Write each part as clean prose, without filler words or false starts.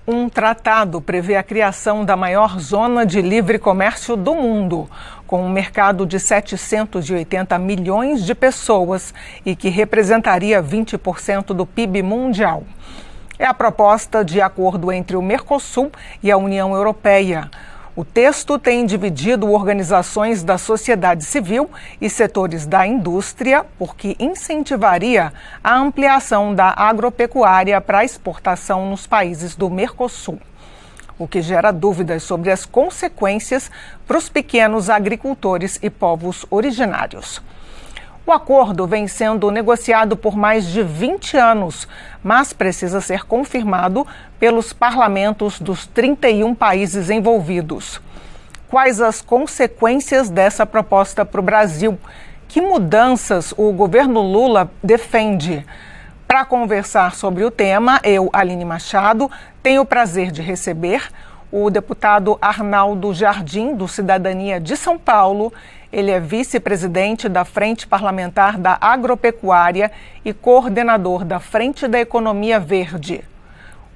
Um tratado prevê a criação da maior zona de livre comércio do mundo, com um mercado de 780 milhões de pessoas e que representaria 20% do PIB mundial. É a proposta de acordo entre o Mercosul e a União Europeia. O texto tem dividido organizações da sociedade civil e setores da indústria, porque incentivaria a ampliação da agropecuária para a exportação nos países do Mercosul, o que gera dúvidas sobre as consequências para os pequenos agricultores e povos originários. O acordo vem sendo negociado por mais de 20 anos, mas precisa ser confirmado pelos parlamentos dos 31 países envolvidos. Quais as consequências dessa proposta para o Brasil? Que mudanças o governo Lula defende? Para conversar sobre o tema, eu, Aline Machado, tenho o prazer de receber o deputado Arnaldo Jardim, do Cidadania de São Paulo. Ele é vice-presidente da Frente Parlamentar da Agropecuária e coordenador da Frente da Economia Verde.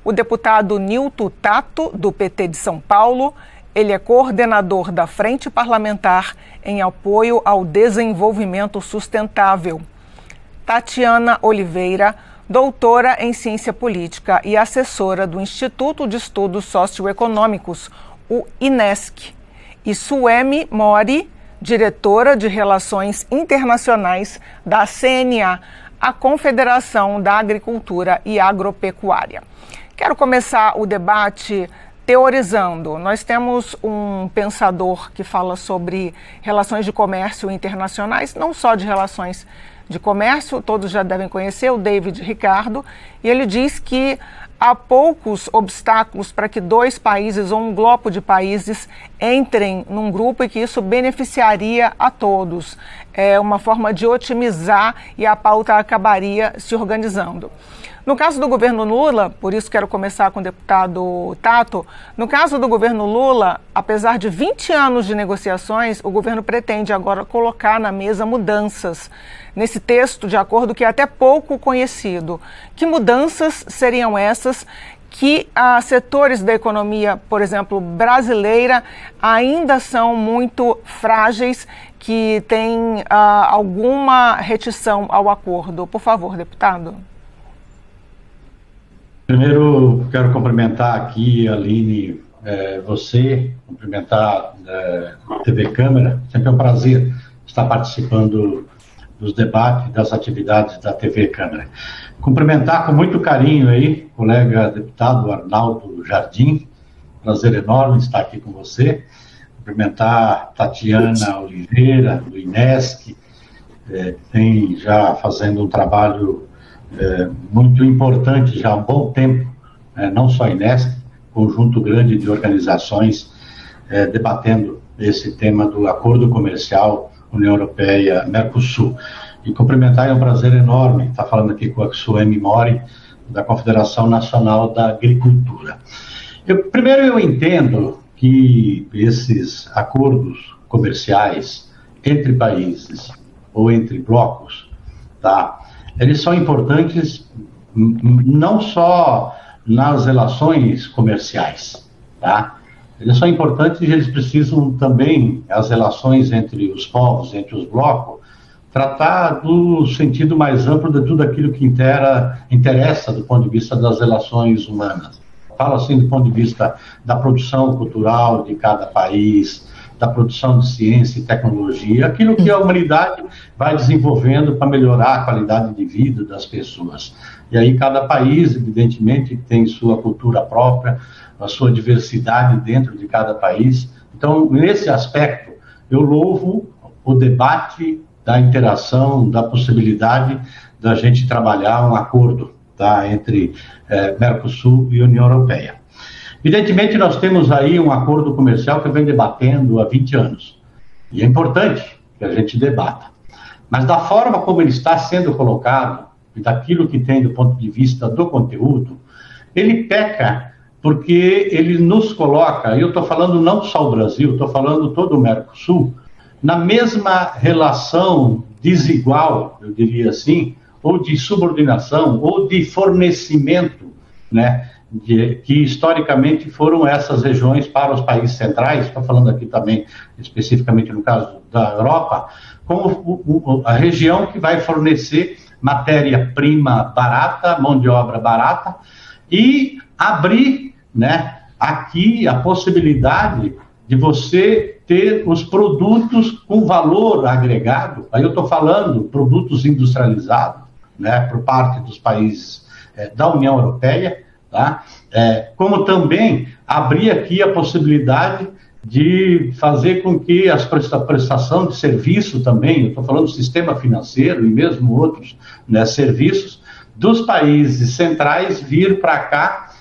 O deputado Nilton Tato, do PT de São Paulo. Ele é coordenador da Frente Parlamentar em apoio ao desenvolvimento sustentável. Tatiana Oliveira, doutora em ciência política e assessora do Instituto de Estudos Socioeconômicos, o INESC. E Suemi Mori, diretora de Relações Internacionais da CNA, a Confederação da Agricultura e Agropecuária. Quero começar o debate teorizando. Nós temos um pensador que fala sobre relações de comércio internacionais, não só de relações de comércio, todos já devem conhecer, o David Ricardo, e ele diz que há poucos obstáculos para que dois países ou um bloco de países entrem num grupo e que isso beneficiaria a todos. É uma forma de otimizar e a pauta acabaria se organizando. No caso do governo Lula, por isso quero começar com o deputado Tato, no caso do governo Lula, apesar de 20 anos de negociações, o governo pretende agora colocar na mesa mudanças nesse texto de acordo que é até pouco conhecido. Que mudanças seriam essas que setores da economia, por exemplo, brasileira, ainda são muito frágeis, que têm alguma restrição ao acordo? Por favor, deputado. Primeiro, quero cumprimentar aqui, Aline, você, cumprimentar a TV Câmara. Sempre é um prazer estar participando dos debates, das atividades da TV Câmara. Cumprimentar com muito carinho aí, colega deputado Arnaldo Jardim, prazer enorme estar aqui com você. Cumprimentar Tatiana Oliveira, do INESC, tem já fazendo um trabalho muito importante já há um bom tempo, não só a INESC, conjunto grande de organizações debatendo esse tema do acordo comercial União Europeia-Mercosul. E cumprimentar, é um prazer enorme estar falando aqui com a Suemi Mori, da Confederação Nacional da Agricultura. Primeiro, eu entendo que esses acordos comerciais entre países ou entre blocos, tá, eles são importantes não só nas relações comerciais, tá? Eles são importantes e eles precisam também, as relações entre os povos, entre os blocos, tratar do sentido mais amplo de tudo aquilo que interessa do ponto de vista das relações humanas. Falo assim do ponto de vista da produção cultural de cada país, da produção de ciência e tecnologia, aquilo que a humanidade vai desenvolvendo para melhorar a qualidade de vida das pessoas. E aí cada país, evidentemente, tem sua cultura própria, a sua diversidade dentro de cada país. Então, nesse aspecto, eu louvo o debate da interação, da possibilidade da gente trabalhar um acordo, tá, entre Mercosul e União Europeia. Evidentemente, nós temos aí um acordo comercial que vem debatendo há 20 anos. E é importante que a gente debata. Mas da forma como ele está sendo colocado, e daquilo que tem do ponto de vista do conteúdo, ele peca porque ele nos coloca, eu estou falando não só o Brasil, estou falando todo o Mercosul, na mesma relação desigual, eu diria assim, ou de subordinação, ou de fornecimento, né, que historicamente foram essas regiões para os países centrais, estou falando aqui também especificamente no caso da Europa, como a região que vai fornecer matéria-prima barata, mão de obra barata, e abrir, né, aqui a possibilidade de você ter os produtos com valor agregado. Aí eu estou falando produtos industrializados, né, por parte dos países da União Europeia, tá? Como também abrir aqui a possibilidade de fazer com que a prestação de serviço também, eu estou falando do sistema financeiro e mesmo outros, né, serviços, dos países centrais vir para cá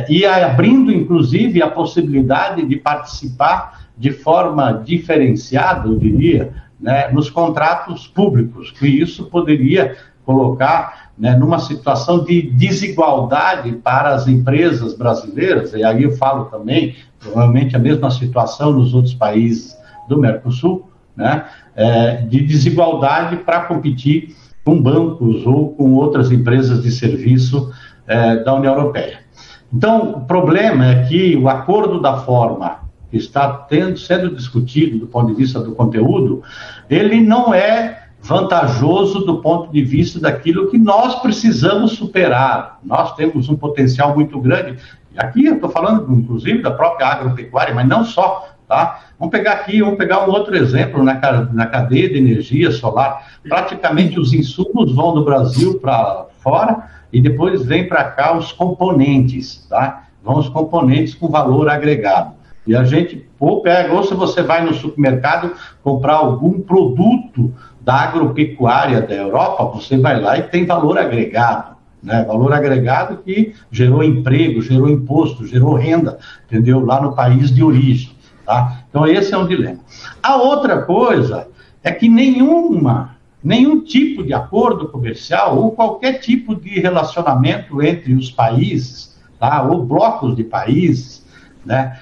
e abrindo, inclusive, a possibilidade de participar de forma diferenciada, eu diria, né, nos contratos públicos, que isso poderia colocar, né, numa situação de desigualdade para as empresas brasileiras, e aí eu falo também, provavelmente a mesma situação nos outros países do Mercosul, né, de desigualdade para competir com bancos ou com outras empresas de serviço da União Europeia. Então, o problema é que o acordo da forma que está sendo discutido do ponto de vista do conteúdo, ele não é vantajoso do ponto de vista daquilo que nós precisamos superar. Nós temos um potencial muito grande. Aqui eu estou falando, inclusive, da própria agropecuária, mas não só, tá? Vamos pegar um outro exemplo na cadeia de energia solar. Praticamente os insumos vão do Brasil para fora e depois vem para cá os componentes, tá? Vão os componentes com valor agregado. E a gente ou se você vai no supermercado comprar algum produto da agropecuária da Europa, você vai lá e tem valor agregado, né? Valor agregado que gerou emprego, gerou imposto, gerou renda, entendeu? Lá no país de origem, tá? Então esse é um dilema. A outra coisa é que nenhum tipo de acordo comercial ou qualquer tipo de relacionamento entre os países, tá? Ou blocos de países, né?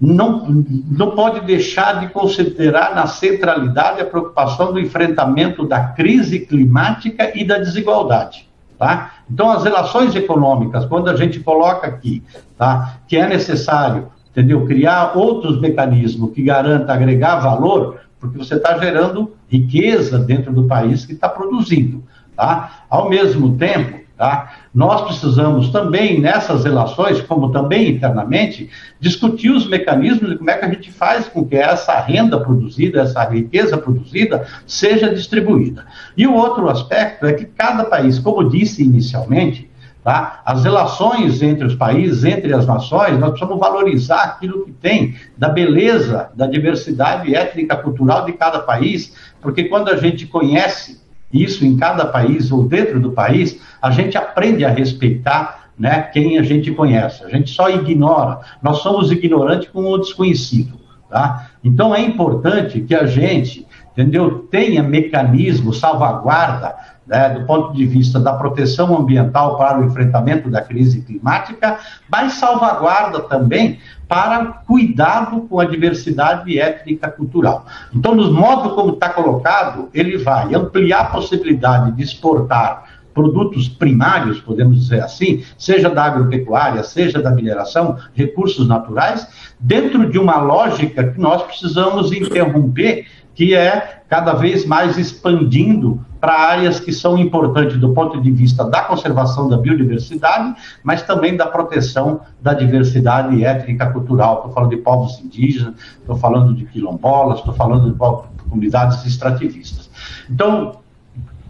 Não pode deixar de considerar na centralidade a preocupação do enfrentamento da crise climática e da desigualdade, tá? Então, as relações econômicas, quando a gente coloca aqui, tá, que é necessário, entendeu, criar outros mecanismos que garantam agregar valor, porque você está gerando riqueza dentro do país que está produzindo, tá? Ao mesmo tempo, tá, nós precisamos também, nessas relações, como também internamente, discutir os mecanismos de como é que a gente faz com que essa renda produzida, essa riqueza produzida, seja distribuída. E o outro aspecto é que cada país, como disse inicialmente, tá, as relações entre os países, entre as nações, nós precisamos valorizar aquilo que tem da beleza, da diversidade étnica, cultural de cada país, porque quando a gente conhece isso em cada país ou dentro do país, a gente aprende a respeitar, né, quem a gente conhece. A gente só ignora. Nós somos ignorantes com o desconhecido, tá? Então é importante que a gente, entendeu, tenha mecanismo, salvaguarda, né, do ponto de vista da proteção ambiental para o enfrentamento da crise climática, mas salvaguarda também para cuidado com a diversidade étnica cultural. Então, no modo como está colocado, ele vai ampliar a possibilidade de exportar produtos primários, podemos dizer assim, seja da agropecuária, seja da mineração, recursos naturais, dentro de uma lógica que nós precisamos interromper, que é cada vez mais expandindo para áreas que são importantes do ponto de vista da conservação da biodiversidade, mas também da proteção da diversidade étnica cultural. Estou falando de povos indígenas, estou falando de quilombolas, estou falando de comunidades extrativistas. Então,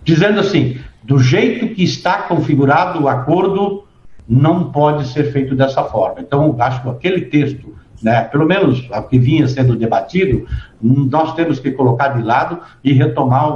dizendo assim, do jeito que está configurado o acordo, não pode ser feito dessa forma. Então, acho que aquele texto, né, pelo menos o que vinha sendo debatido, nós temos que colocar de lado e retomar,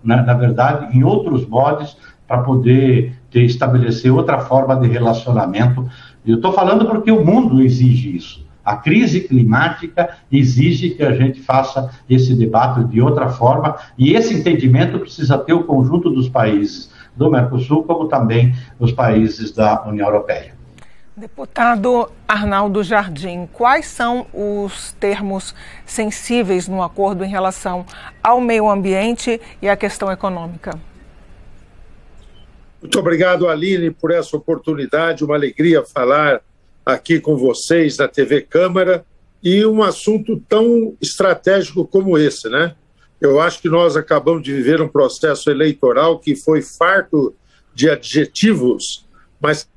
na verdade, em outros modos, para poder estabelecer outra forma de relacionamento. Eu estou falando porque o mundo exige isso, A crise climática exige que a gente faça esse debate de outra forma, e esse entendimento precisa ter o conjunto dos países do Mercosul, como também os países da União Europeia. Deputado Arnaldo Jardim, quais são os termos sensíveis no acordo em relação ao meio ambiente e à questão econômica? Muito obrigado, Aline, por essa oportunidade. Uma alegria falar aqui com vocês na TV Câmara e um assunto tão estratégico como esse, né? Eu acho que nós acabamos de viver um processo eleitoral que foi farto de adjetivos, mas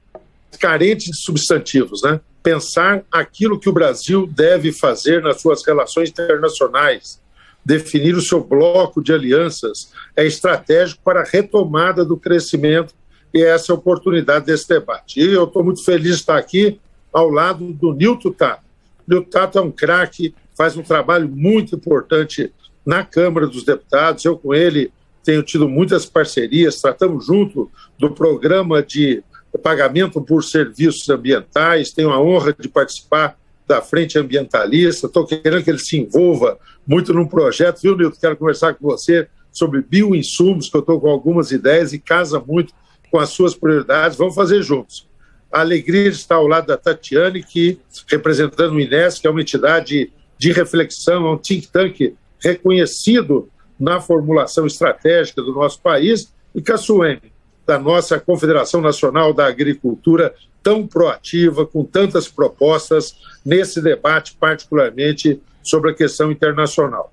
carente de substantivos, né? Pensar aquilo que o Brasil deve fazer nas suas relações internacionais, definir o seu bloco de alianças é estratégico para a retomada do crescimento, e essa é a oportunidade desse debate. E eu estou muito feliz de estar aqui ao lado do Nilton Tato. Nilton Tato é um craque, faz um trabalho muito importante na Câmara dos Deputados. Eu com ele tenho tido muitas parcerias, tratamos junto do programa de pagamento por serviços ambientais, tenho a honra de participar da Frente Ambientalista, estou querendo que ele se envolva muito num projeto, viu, Nilton? Quero conversar com você sobre bioinsumos, que eu estou com algumas ideias e casa muito com as suas prioridades, vamos fazer juntos. A alegria de estar ao lado da Tatiane, que, representando o INES, que é uma entidade de reflexão, é um think tank reconhecido na formulação estratégica do nosso país, e com a Suene, da nossa Confederação Nacional da Agricultura, tão proativa, com tantas propostas nesse debate, particularmente sobre a questão internacional.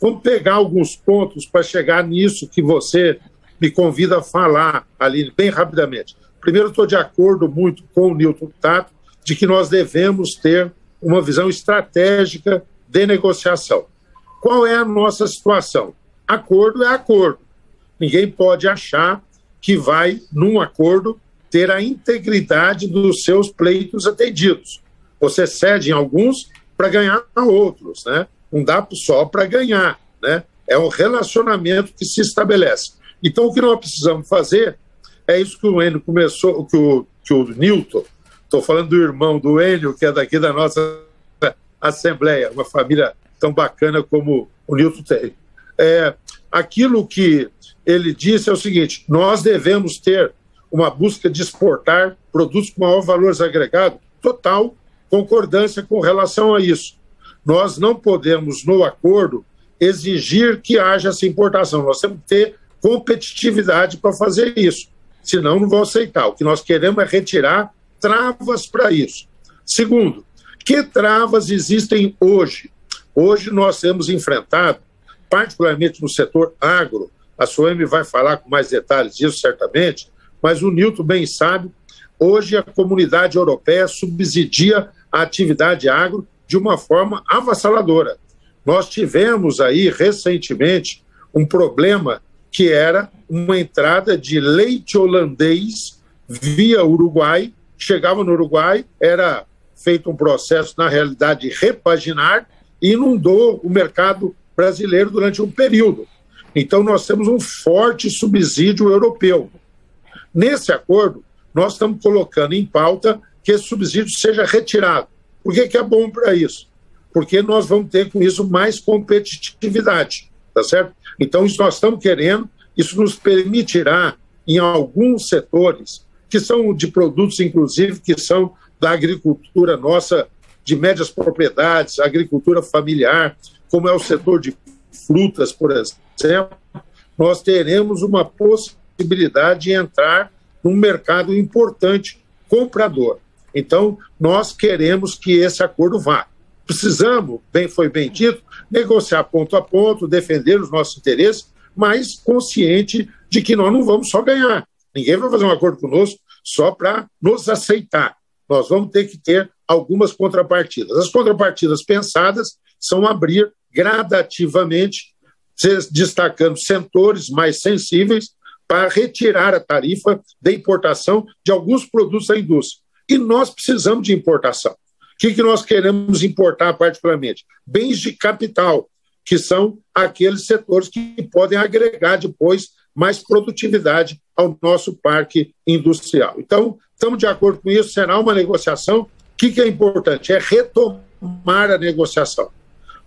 Vamos pegar alguns pontos para chegar nisso que você me convida a falar, Aline, bem rapidamente. Primeiro, estou de acordo muito com o Nilton Tato de que nós devemos ter uma visão estratégica de negociação. Qual é a nossa situação? Acordo é acordo. Ninguém pode achar que vai, num acordo, ter a integridade dos seus pleitos atendidos. Você cede em alguns para ganhar outros, né? Não dá só para ganhar, né? É um relacionamento que se estabelece. Então, o que nós precisamos fazer é isso que o Enio começou, que o Nilton, estou falando do irmão do Enio, que é daqui da nossa Assembleia, uma família tão bacana como o Nilton tem. Aquilo que ele disse é o seguinte: nós devemos ter uma busca de exportar produtos com maior valor agregado, total concordância com relação a isso. Nós não podemos, no acordo, exigir que haja essa importação. Nós temos que ter competitividade para fazer isso, senão não vão aceitar. O que nós queremos é retirar travas para isso. Segundo, que travas existem hoje? Hoje nós temos enfrentado, particularmente no setor agro, a Suemi vai falar com mais detalhes disso certamente, mas o Nilton bem sabe, hoje a comunidade europeia subsidia a atividade agro de uma forma avassaladora. Nós tivemos aí recentemente um problema que era uma entrada de leite holandês via Uruguai, chegava no Uruguai, era feito um processo, na realidade, de repaginar e inundou o mercado brasileiro durante um período. Então, nós temos um forte subsídio europeu. Nesse acordo, nós estamos colocando em pauta que esse subsídio seja retirado. Por que é bom para isso? Porque nós vamos ter com isso mais competitividade, tá certo? Então, isso nós estamos querendo, isso nos permitirá, em alguns setores, que são de produtos, inclusive, que são da agricultura nossa, de médias propriedades, agricultura familiar, como é o setor de frutas, por exemplo, nós teremos uma possibilidade de entrar num mercado importante, comprador. Então, nós queremos que esse acordo vá. Precisamos, foi bem dito, negociar ponto a ponto, defender os nossos interesses, mas consciente de que nós não vamos só ganhar. Ninguém vai fazer um acordo conosco só para nos aceitar. Nós vamos ter que ter algumas contrapartidas. As contrapartidas pensadas são abrir gradativamente, destacando setores mais sensíveis para retirar a tarifa da importação de alguns produtos da indústria. E nós precisamos de importação. O que nós queremos importar particularmente? Bens de capital, que são aqueles setores que podem agregar depois mais produtividade ao nosso parque industrial. Então, estamos de acordo com isso, será uma negociação. O que é importante? É retomar retomar a negociação,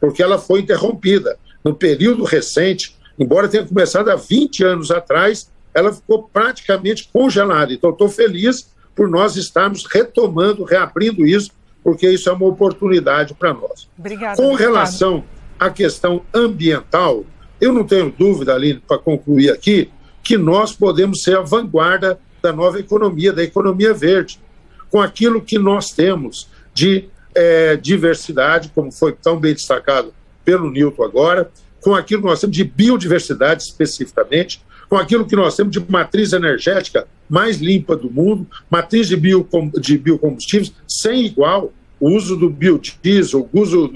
porque ela foi interrompida. No período recente, embora tenha começado há 20 anos atrás, ela ficou praticamente congelada. Então, estou feliz por nós estarmos retomando, reabrindo isso, porque isso é uma oportunidade para nós. Obrigada, com relação à questão ambiental, eu não tenho dúvida, Aline, para concluir aqui, que nós podemos ser a vanguarda da nova economia, da economia verde, com aquilo que nós temos de diversidade, como foi tão bem destacado pelo Nilton agora, com aquilo que nós temos de biodiversidade especificamente, com aquilo que nós temos de matriz energética mais limpa do mundo, matriz de biocombustíveis sem igual, o uso do biodiesel, o uso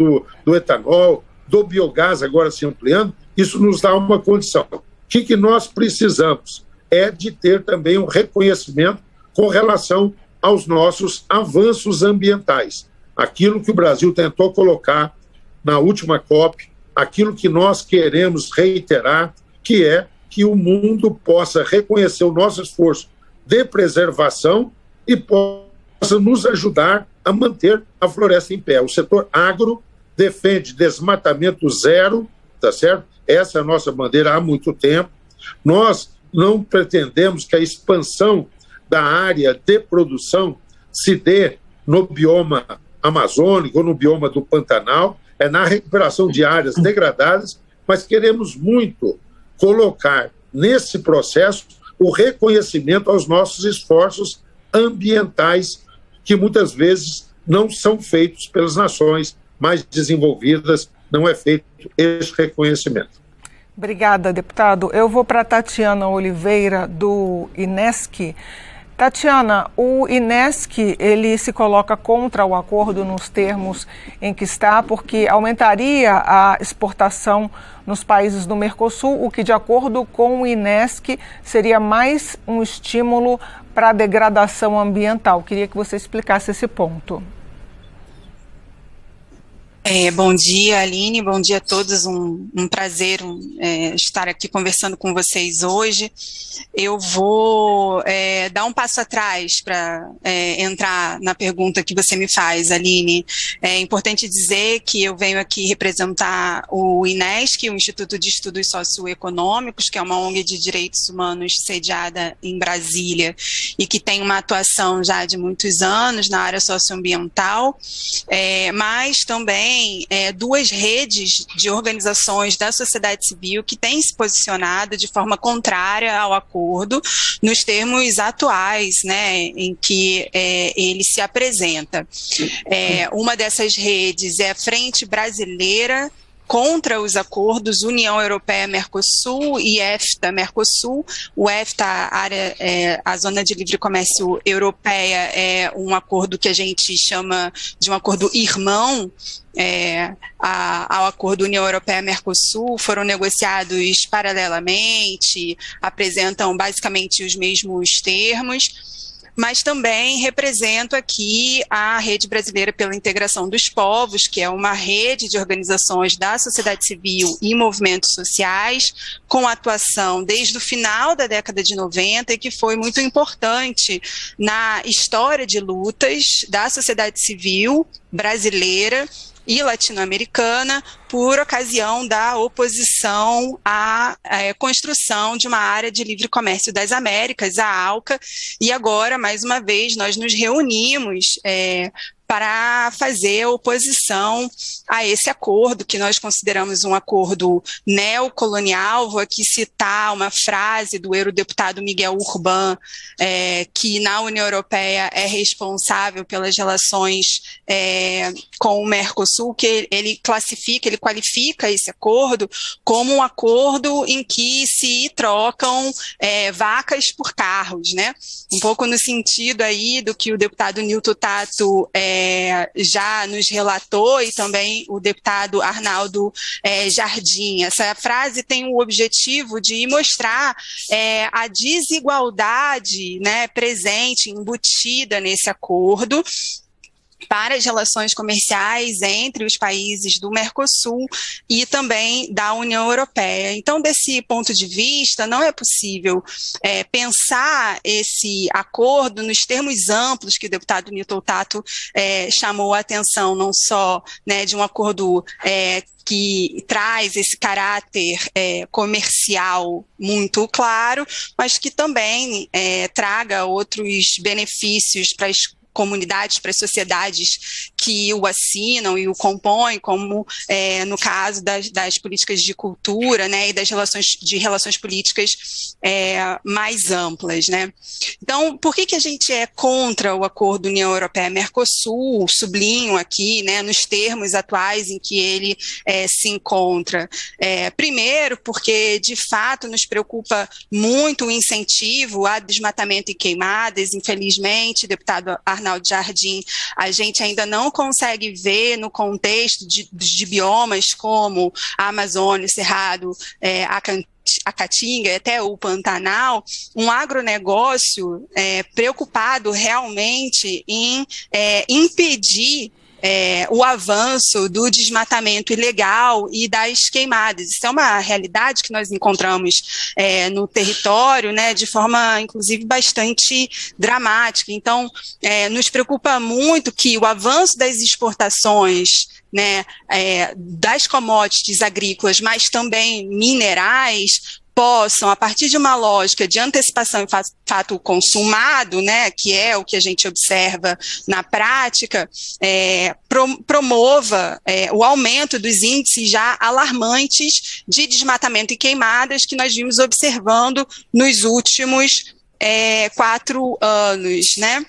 do etanol, do biogás agora se ampliando, isso nos dá uma condição. O que nós precisamos é de ter também um reconhecimento com relação aos nossos avanços ambientais. Aquilo que o Brasil tentou colocar na última COP, aquilo que nós queremos reiterar, que é que o mundo possa reconhecer o nosso esforço de preservação e possa nos ajudar a manter a floresta em pé. O setor agro defende desmatamento zero, tá certo? Essa é a nossa bandeira há muito tempo. Nós não pretendemos que a expansão da área de produção se dê no bioma amazônico ou no bioma do Pantanal, é na recuperação de áreas degradadas, mas queremos muito colocar nesse processo o reconhecimento aos nossos esforços ambientais, que muitas vezes não são feitos pelas nações mais desenvolvidas, não é feito esse reconhecimento. Obrigada, deputado. Eu vou para a Tatiana Oliveira, do INESC. Tatiana, o INESC, ele se coloca contra o acordo nos termos em que está, porque aumentaria a exportação nos países do Mercosul, o que, de acordo com o INESC, seria mais um estímulo para a degradação ambiental. Queria que você explicasse esse ponto. Bom dia, Aline, bom dia a todos, um prazer estar aqui conversando com vocês hoje. Eu vou dar um passo atrás para entrar na pergunta que você me faz, Aline. É importante dizer que eu venho aqui representar o INESC, o Instituto de Estudos Socioeconômicos, que é uma ONG de direitos humanos sediada em Brasília e que tem uma atuação já de muitos anos na área socioambiental, mas também duas redes de organizações da sociedade civil que têm se posicionado de forma contrária ao acordo nos termos atuais, né, em que ele se apresenta. Uma dessas redes é a Frente Brasileira contra os acordos União Europeia-Mercosul e EFTA-Mercosul. O EFTA, a Zona de Livre Comércio Europeia, é um acordo que a gente chama de um acordo irmão ao acordo União Europeia-Mercosul, foram negociados paralelamente, apresentam basicamente os mesmos termos, mas também represento aqui a Rede Brasileira pela Integração dos Povos, que é uma rede de organizações da sociedade civil e movimentos sociais, com atuação desde o final da década de 90 e que foi muito importante na história de lutas da sociedade civil brasileira e latino-americana por ocasião da oposição à construção de uma área de livre comércio das Américas, a ALCA, e agora, mais uma vez, nós nos reunimos para fazer oposição a esse acordo, que nós consideramos um acordo neocolonial. Vou aqui citar uma frase do eurodeputado Miguel Urbán, que na União Europeia é responsável pelas relações com o Mercosul, que ele qualifica esse acordo como um acordo em que se trocam vacas por carros, né? Um pouco no sentido aí do que o deputado Nilton Tato já nos relatou, e também o deputado Arnaldo Jardim. Essa frase tem o objetivo de mostrar a desigualdade, né, presente, embutida nesse acordo, para as relações comerciais entre os países do Mercosul e também da União Europeia. Então, desse ponto de vista, não é possível pensar esse acordo nos termos amplos que o deputado Newton Tato chamou a atenção, não só, né, de um acordo que traz esse caráter comercial muito claro, mas que também traga outros benefícios para as comunidades, para as sociedades que o assinam e o compõem, como no caso das políticas de cultura, né, e das relações políticas mais amplas, né. Então, por que a gente é contra o acordo União Europeia-Mercosul? Sublinho aqui, né, nos termos atuais em que ele se encontra. Primeiro, porque, de fato, nos preocupa muito o incentivo a desmatamento e queimadas. Infelizmente, deputado Arnaldo Jardim, a gente ainda não consegue ver no contexto de biomas como a Amazônia, o Cerrado, a Caatinga e até o Pantanal, um agronegócio preocupado realmente em impedir o avanço do desmatamento ilegal e das queimadas. Isso é uma realidade que nós encontramos no território, né, de forma, inclusive, bastante dramática. Então, nos preocupa muito que o avanço das exportações, né, das commodities agrícolas, mas também minerais, possam, a partir de uma lógica de antecipação e fato consumado, né, que é o que a gente observa na prática, promova o aumento dos índices já alarmantes de desmatamento e queimadas que nós vimos observando nos últimos 4 anos, né.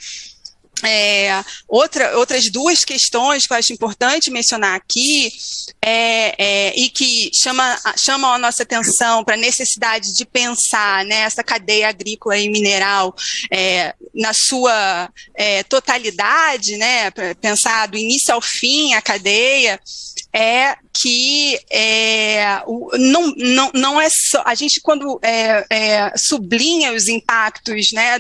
Outras duas questões que eu acho importante mencionar aqui e que chamam a nossa atenção para a necessidade de pensar, né, essa cadeia agrícola e mineral na sua totalidade, né, pensar do início ao fim a cadeia, que não é só, a gente quando sublinha os impactos, né,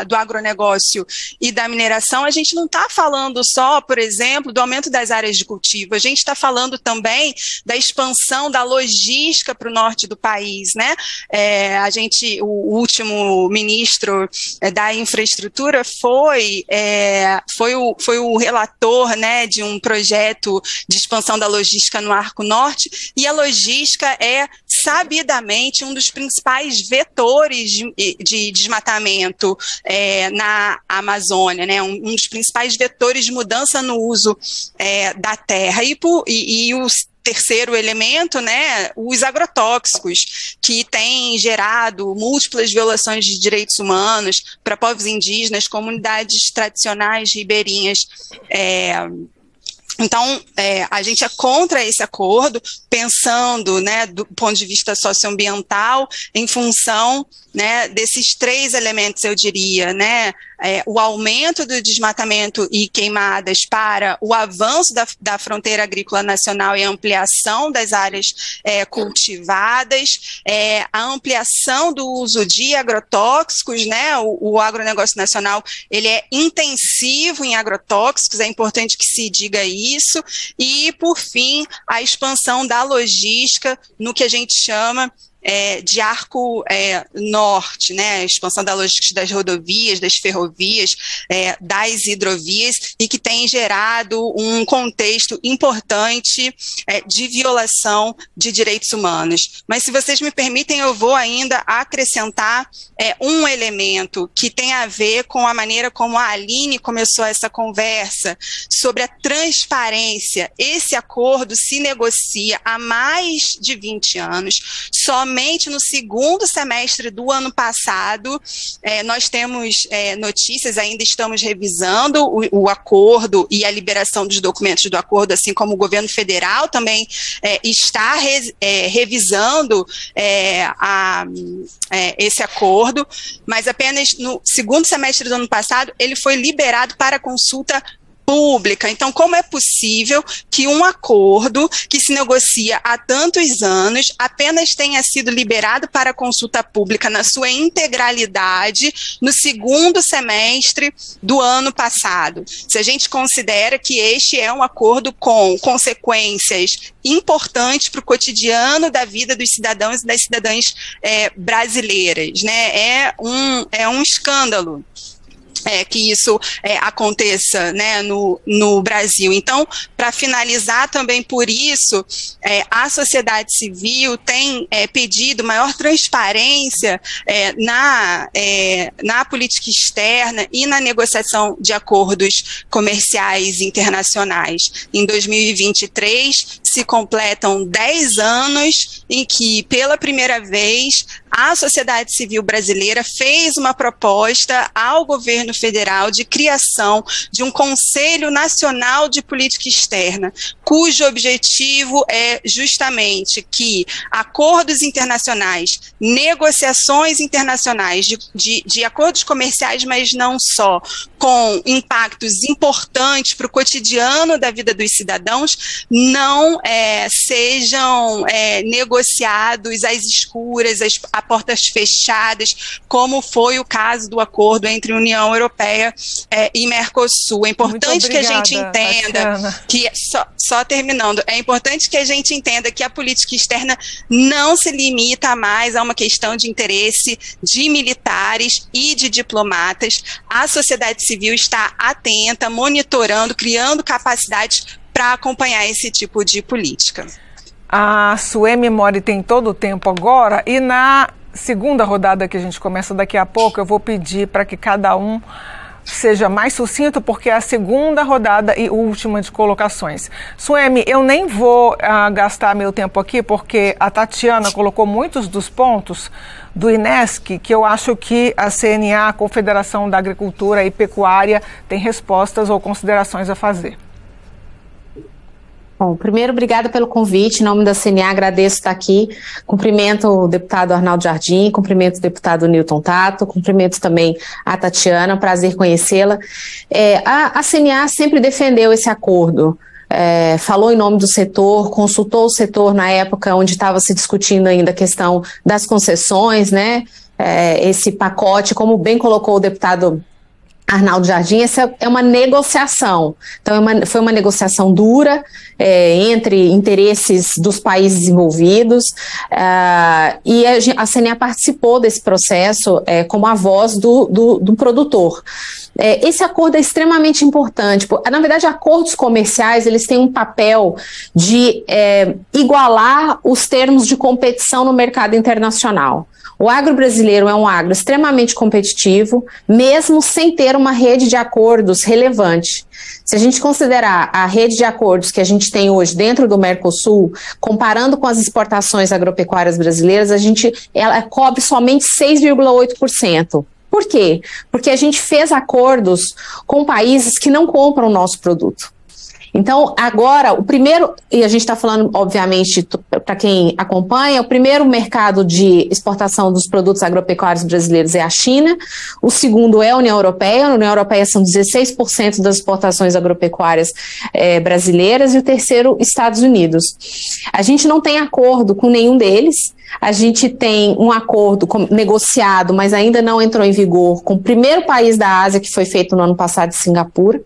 do agronegócio e da mineração, a gente não está falando só, por exemplo, do aumento das áreas de cultivo, a gente está falando também da expansão da logística para o norte do país, né? O último ministro da infraestrutura foi o relator, né, de um projeto de expansão da logística no Arco Norte, e a logística é sabidamente um dos principais vetores de desmatamento na Amazônia, né? Um dos principais vetores de mudança no uso da terra. E o terceiro elemento, né, os agrotóxicos, que têm gerado múltiplas violações de direitos humanos para povos indígenas, comunidades tradicionais ribeirinhas. Então, a gente é contra esse acordo, pensando, né, do ponto de vista socioambiental, em função, né, desses 3 elementos, eu diria, né, o aumento do desmatamento e queimadas para o avanço da fronteira agrícola nacional e a ampliação das áreas cultivadas, a ampliação do uso de agrotóxicos, né, o agronegócio nacional, ele é intensivo em agrotóxicos, é importante que se diga isso, e, por fim, a expansão da logística no que a gente chama de arco norte, né, a expansão da logística das rodovias, das ferrovias, das hidrovias, e que tem gerado um contexto importante de violação de direitos humanos. Mas, se vocês me permitem, eu vou ainda acrescentar um elemento que tem a ver com a maneira como a Aline começou essa conversa sobre a transparência. Esse acordo se negocia há mais de 20 anos, somente no segundo semestre do ano passado. Nós temos notícias, ainda estamos revisando o acordo e a liberação dos documentos do acordo, assim como o governo federal também está revisando esse acordo, mas apenas no segundo semestre do ano passado ele foi liberado para consulta pública. Então, como é possível que um acordo que se negocia há tantos anos apenas tenha sido liberado para consulta pública na sua integralidade no segundo semestre do ano passado? Se a gente considera que este é um acordo com consequências importantes para o cotidiano da vida dos cidadãos e das cidadãs brasileiras, né? É um escândalo que isso aconteça, né, no Brasil. Então, para finalizar também por isso, a sociedade civil tem pedido maior transparência na política externa e na negociação de acordos comerciais internacionais. Em 2023, se completam 10 anos em que, pela primeira vez, a sociedade civil brasileira fez uma proposta ao governo federal de criação de um Conselho Nacional de Política Externa, cujo objetivo é justamente que acordos internacionais, negociações internacionais de acordos comerciais, mas não só, com impactos importantes para o cotidiano da vida dos cidadãos, não sejam negociados às escuras, a portas fechadas, como foi o caso do acordo entre União Europeia e Mercosul. É importante que a gente entenda, Tatiana, que, só terminando, é importante que a gente entenda que a política externa não se limita mais a uma questão de interesse de militares e de diplomatas. A sociedade civil está atenta, monitorando, criando capacidades para acompanhar esse tipo de política. A Suemi Mori tem todo o tempo agora, e na segunda rodada que a gente começa daqui a pouco, eu vou pedir para que cada um seja mais sucinto, porque é a segunda rodada e última de colocações. Suemi, eu nem vou gastar meu tempo aqui, porque a Tatiana colocou muitos dos pontos do INESC, que eu acho que a CNA, a Confederação da Agricultura e Pecuária, tem respostas ou considerações a fazer. Bom, primeiro, obrigada pelo convite. Em nome da CNA, agradeço estar aqui. Cumprimento o deputado Arnaldo Jardim, cumprimento o deputado Newton Tato, cumprimento também a Tatiana, prazer conhecê-la. A CNA sempre defendeu esse acordo. Falou em nome do setor, consultou o setor na época onde estava se discutindo ainda a questão das concessões, né? Esse pacote, como bem colocou o deputado Arnaldo Jardim, essa é uma negociação. Então, foi uma negociação dura entre interesses dos países envolvidos, e a CNA participou desse processo como a voz do produtor. Esse acordo é extremamente importante. Na verdade, acordos comerciais, eles têm um papel de igualar os termos de competição no mercado internacional. O agro brasileiro é um agro extremamente competitivo, mesmo sem ter uma rede de acordos relevante. Se a gente considerar a rede de acordos que a gente tem hoje dentro do Mercosul, comparando com as exportações agropecuárias brasileiras, ela cobre somente 6,8%. Por quê? Porque a gente fez acordos com países que não compram o nosso produto. Então, agora, o primeiro, e a gente está falando, obviamente, para quem acompanha, o primeiro mercado de exportação dos produtos agropecuários brasileiros é a China, o segundo é a União Europeia. Na União Europeia são 16% das exportações agropecuárias brasileiras, e o terceiro, Estados Unidos. A gente não tem acordo com nenhum deles. A gente tem um acordo negociado, mas ainda não entrou em vigor, com o primeiro país da Ásia, que foi feito no ano passado, em Singapura.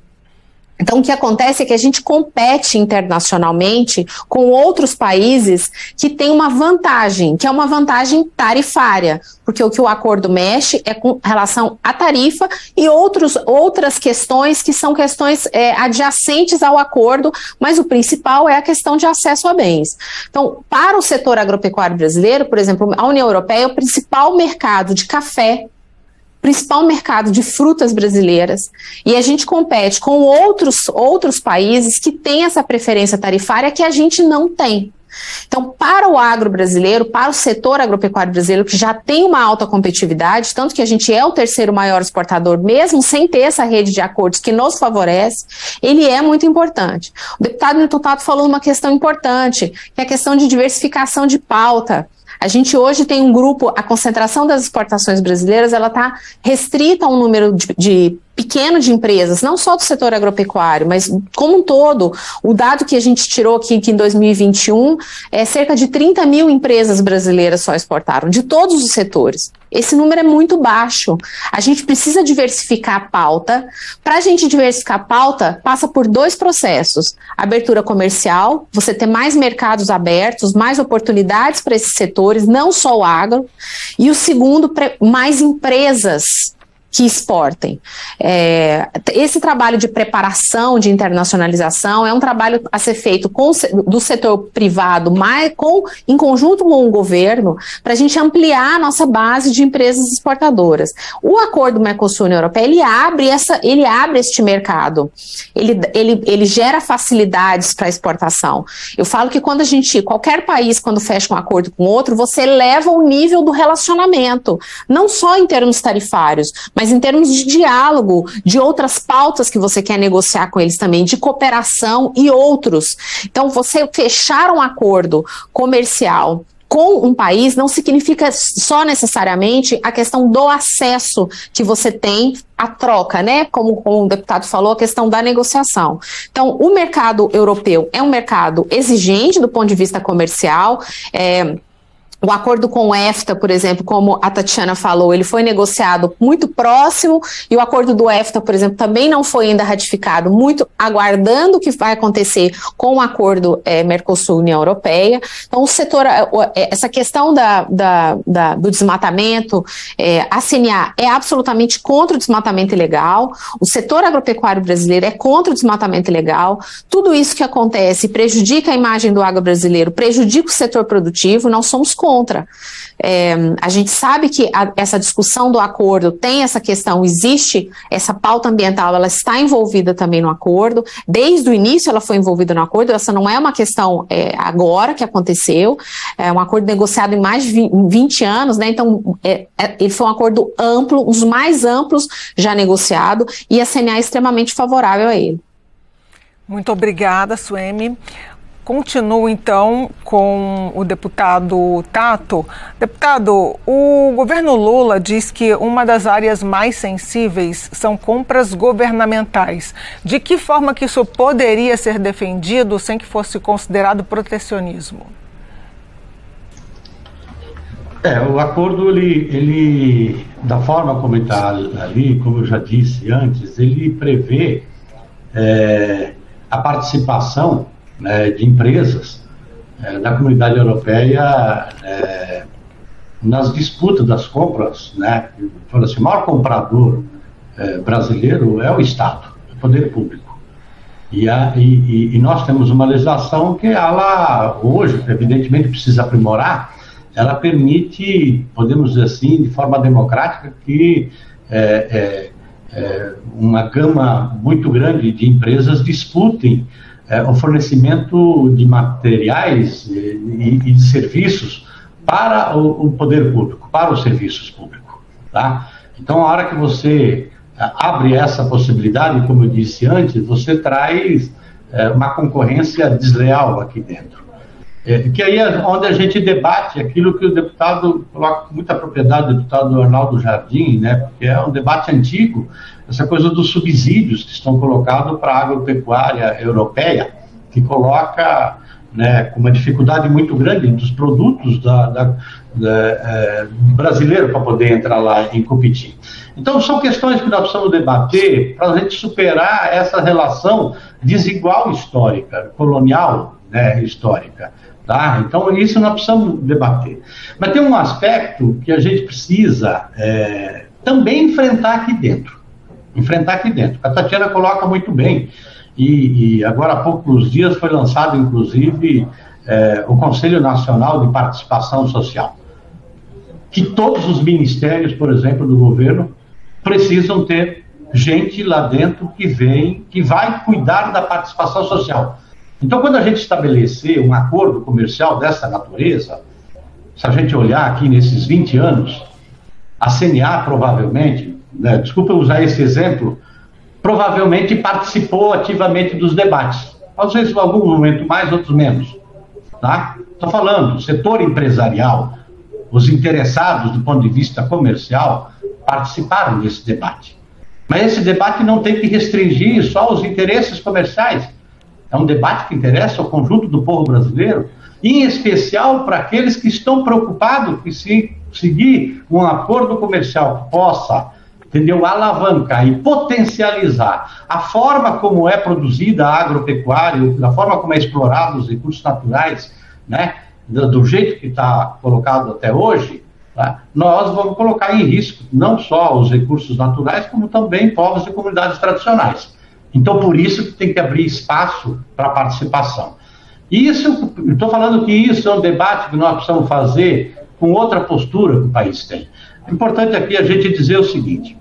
Então, o que acontece é que a gente compete internacionalmente com outros países que têm uma vantagem, que é uma vantagem tarifária, porque o que o acordo mexe é com relação à tarifa e outras questões que são questões adjacentes ao acordo, mas o principal é a questão de acesso a bens. Então, para o setor agropecuário brasileiro, por exemplo, a União Europeia é o principal mercado de café, principal mercado de frutas brasileiras, e a gente compete com outros países que têm essa preferência tarifária que a gente não tem. Então, para o agro brasileiro, para o setor agropecuário brasileiro, que já tem uma alta competitividade, tanto que a gente é o terceiro maior exportador, mesmo sem ter essa rede de acordos que nos favorece, ele é muito importante. O deputado Newton Tato falou uma questão importante, que é a questão de diversificação de pauta. A gente hoje tem um grupo, a concentração das exportações brasileiras, ela está restrita a um número de pequeno de empresas, não só do setor agropecuário, mas como um todo. O dado que a gente tirou aqui, que em 2021, cerca de 30 mil empresas brasileiras só exportaram, de todos os setores. Esse número é muito baixo. A gente precisa diversificar a pauta. Para a gente diversificar a pauta, passa por 2 processos. Abertura comercial, você ter mais mercados abertos, mais oportunidades para esses setores, não só o agro. E o segundo, mais empresas que exportem. Esse trabalho de preparação, de internacionalização, é um trabalho a ser feito do setor privado, em conjunto com o governo, para a gente ampliar a nossa base de empresas exportadoras. O acordo Mercosul-União Europeia, ele abre este mercado, ele gera facilidades para a exportação. Eu falo que qualquer país, quando fecha um acordo com outro, você eleva o nível do relacionamento, não só em termos tarifários, mas em termos de diálogo, de outras pautas que você quer negociar com eles também, de cooperação e outros. Então, você fechar um acordo comercial com um país não significa só necessariamente a questão do acesso que você tem à troca, né? Como o deputado falou, a questão da negociação. Então, o mercado europeu é um mercado exigente do ponto de vista comercial. O acordo com o EFTA, por exemplo, como a Tatiana falou, ele foi negociado muito próximo, e o acordo do EFTA, por exemplo, também não foi ainda ratificado, muito aguardando o que vai acontecer com o acordo Mercosul-União Europeia. Então, o setor, essa questão do desmatamento, a CNA é absolutamente contra o desmatamento ilegal, o setor agropecuário brasileiro é contra o desmatamento ilegal. Tudo isso que acontece prejudica a imagem do agro brasileiro, prejudica o setor produtivo, nós somos contra. A gente sabe que essa discussão do acordo tem essa questão, existe essa pauta ambiental, ela está envolvida também no acordo, desde o início ela foi envolvida no acordo, essa não é uma questão agora que aconteceu, é um acordo negociado em mais de 20 anos, né? Então ele foi um acordo amplo, um dos mais amplos já negociado, e a CNA é extremamente favorável a ele. Muito obrigada, Suemi. Continuo, então, com o deputado Tato. Deputado, o governo Lula diz que uma das áreas mais sensíveis são compras governamentais. De que forma que isso poderia ser defendido sem que fosse considerado protecionismo? O acordo, ele da forma como está ali, como eu já disse antes, ele prevê a participação de empresas da comunidade europeia nas disputas das compras, né? O maior comprador brasileiro é o Estado, o poder público. E nós temos uma legislação que ela, hoje, evidentemente, precisa aprimorar. Ela permite, podemos dizer assim, de forma democrática, que uma gama muito grande de empresas disputem o fornecimento de materiais e de serviços para o poder público, para os serviços públicos. Tá? Então, a hora que você abre essa possibilidade, como eu disse antes, você traz uma concorrência desleal aqui dentro. Que aí é onde a gente debate aquilo que o deputado coloca com muita propriedade, o deputado Arnaldo Jardim, né, porque é um debate antigo, essa coisa dos subsídios que estão colocados para a agropecuária europeia, que coloca, né, com uma dificuldade muito grande dos produtos brasileiros para poder entrar lá e competir. Então, são questões que nós precisamos debater para a gente superar essa relação desigual histórica, colonial, né, histórica. Tá? Então, isso nós precisamos debater. Mas tem um aspecto que a gente precisa também enfrentar aqui dentro. A Tatiana coloca muito bem. E agora há poucos dias foi lançado, inclusive, o Conselho Nacional de Participação Social. Que todos os ministérios, por exemplo, do governo, precisam ter gente lá dentro que vai cuidar da participação social. Então, quando a gente estabelecer um acordo comercial dessa natureza, se a gente olhar aqui nesses 20 anos, a CNA provavelmente, né, desculpa eu usar esse exemplo, provavelmente participou ativamente dos debates. Às vezes, em algum momento mais, outros menos. Tá? Estou falando, o setor empresarial, os interessados do ponto de vista comercial, participaram desse debate. Mas esse debate não tem que restringir só os interesses comerciais. É um debate que interessa ao conjunto do povo brasileiro, em especial para aqueles que estão preocupados que se seguir um acordo comercial que possa, entendeu, alavancar e potencializar a forma como é produzida a agropecuária, da forma como é explorado os recursos naturais, né, do jeito que está colocado até hoje, tá, nós vamos colocar em risco não só os recursos naturais, como também povos e comunidades tradicionais. Então, por isso que tem que abrir espaço para participação. Isso, estou falando que isso é um debate que nós precisamos fazer com outra postura que o país tem. É importante aqui a gente dizer o seguinte,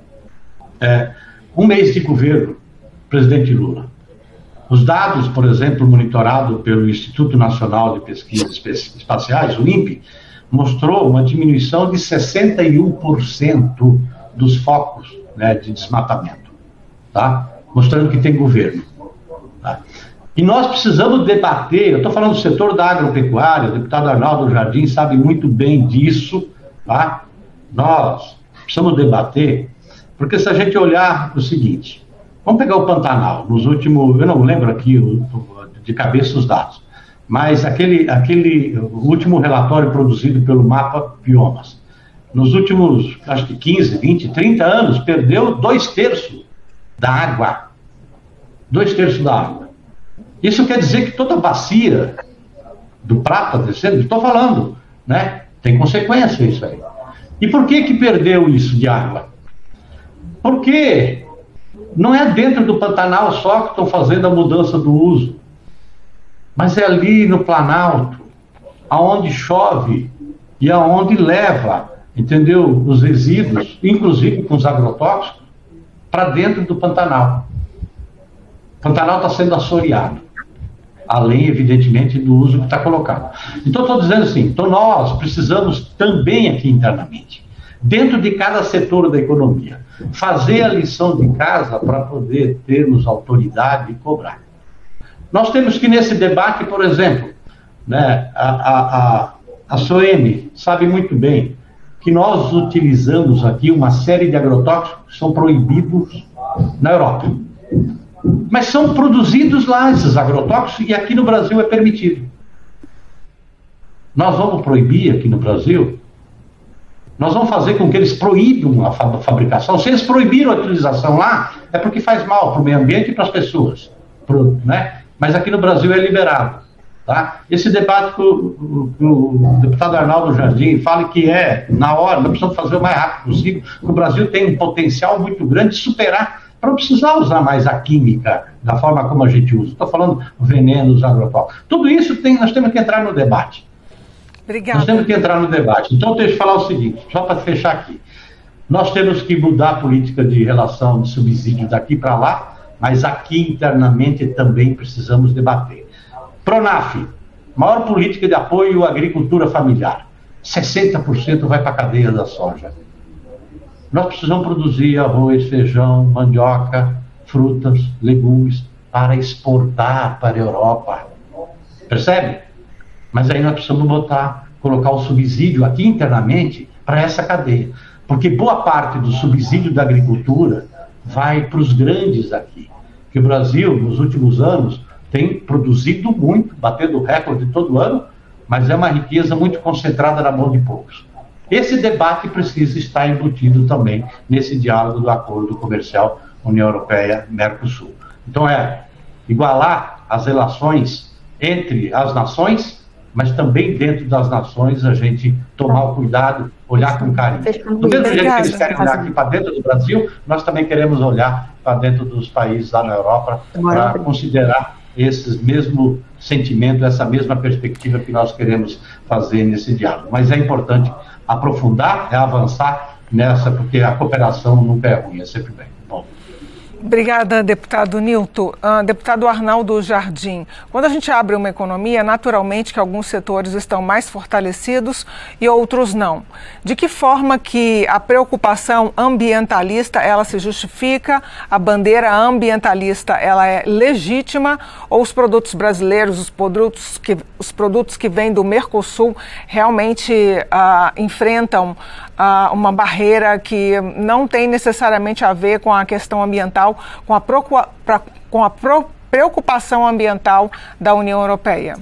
um mês de governo, presidente Lula, os dados, por exemplo, monitorados pelo Instituto Nacional de Pesquisas Espaciais, o INPE, mostrou uma diminuição de 61% dos focos, né, de desmatamento, tá? Mostrando que tem governo. Tá? E nós precisamos debater, eu estou falando do setor da agropecuária, o deputado Arnaldo Jardim sabe muito bem disso, tá? Nós precisamos debater, porque se a gente olhar o seguinte, vamos pegar o Pantanal, nos últimos, eu não lembro aqui de cabeça os dados, mas o último relatório produzido pelo Mapa Biomas, nos últimos, acho que 15, 20, 30 anos, perdeu 2/3 da água. 2/3 da água. Isso quer dizer que toda a bacia do Prata descendo, estou falando, né? Tem consequência isso aí. E por que perdeu isso de água? Porque não é dentro do Pantanal só que estão fazendo a mudança do uso, mas é ali no Planalto, aonde chove e aonde leva, entendeu, os resíduos, inclusive com os agrotóxicos, para dentro do Pantanal. O Pantanal está sendo assoreado, além, evidentemente, do uso que está colocado. Então, estou dizendo assim, então nós precisamos também aqui internamente, dentro de cada setor da economia, fazer a lição de casa para poder termos autoridade e cobrar. Nós temos que, nesse debate, por exemplo, né, a SOEM sabe muito bem que nós utilizamos aqui uma série de agrotóxicos que são proibidos na Europa. Mas são produzidos lá esses agrotóxicos e aqui no Brasil é permitido. Nós vamos proibir aqui no Brasil? Nós vamos fazer com que eles proíbam a fabricação? Se eles proibiram a utilização lá, é porque faz mal para o meio ambiente e para as pessoas, né? Mas aqui no Brasil é liberado. Tá? Esse debate que o deputado Arnaldo Jardim fala que na hora, nós precisamos fazer o mais rápido possível, porque o Brasil tem um potencial muito grande de superar, para não precisar usar mais a química da forma como a gente usa. Estou falando venenos, agrotóxicos. Tudo isso nós temos que entrar no debate. Obrigada. Nós temos que entrar no debate. Então, deixa eu falar o seguinte, só para fechar aqui. Nós temos que mudar a política de relação de subsídio daqui para lá, mas aqui internamente também precisamos debater. Pronaf, maior política de apoio à agricultura familiar. 60% vai para a cadeia da soja. Nós precisamos produzir arroz, feijão, mandioca, frutas, legumes para exportar para a Europa. Percebe? Mas aí nós precisamos colocar o subsídio aqui internamente para essa cadeia. Porque boa parte do subsídio da agricultura vai para os grandes aqui. Que o Brasil, nos últimos anos, tem produzido muito, batendo recorde todo ano, mas é uma riqueza muito concentrada na mão de poucos. Esse debate precisa estar embutido também nesse diálogo do acordo comercial União Europeia-Mercosul. Então igualar as relações entre as nações, mas também dentro das nações a gente tomar o cuidado, olhar com carinho. Do mesmo jeito que eles querem olhar aqui para dentro do Brasil, nós também queremos olhar para dentro dos países lá na Europa para considerar esse mesmo sentimento, essa mesma perspectiva que nós queremos fazer nesse diálogo. Mas é importante aprofundar, avançar nessa, porque a cooperação nunca é ruim, é sempre bem. Bom. Obrigada, deputado Nilton. Deputado Arnaldo Jardim, quando a gente abre uma economia, naturalmente que alguns setores estão mais fortalecidos e outros não. De que forma que a preocupação ambientalista, ela se justifica, a bandeira ambientalista, ela é legítima, ou os produtos brasileiros, os produtos que vêm do Mercosul realmente enfrentam uma barreira que não tem necessariamente a ver com a questão ambiental, com a preocupação ambiental da União Europeia?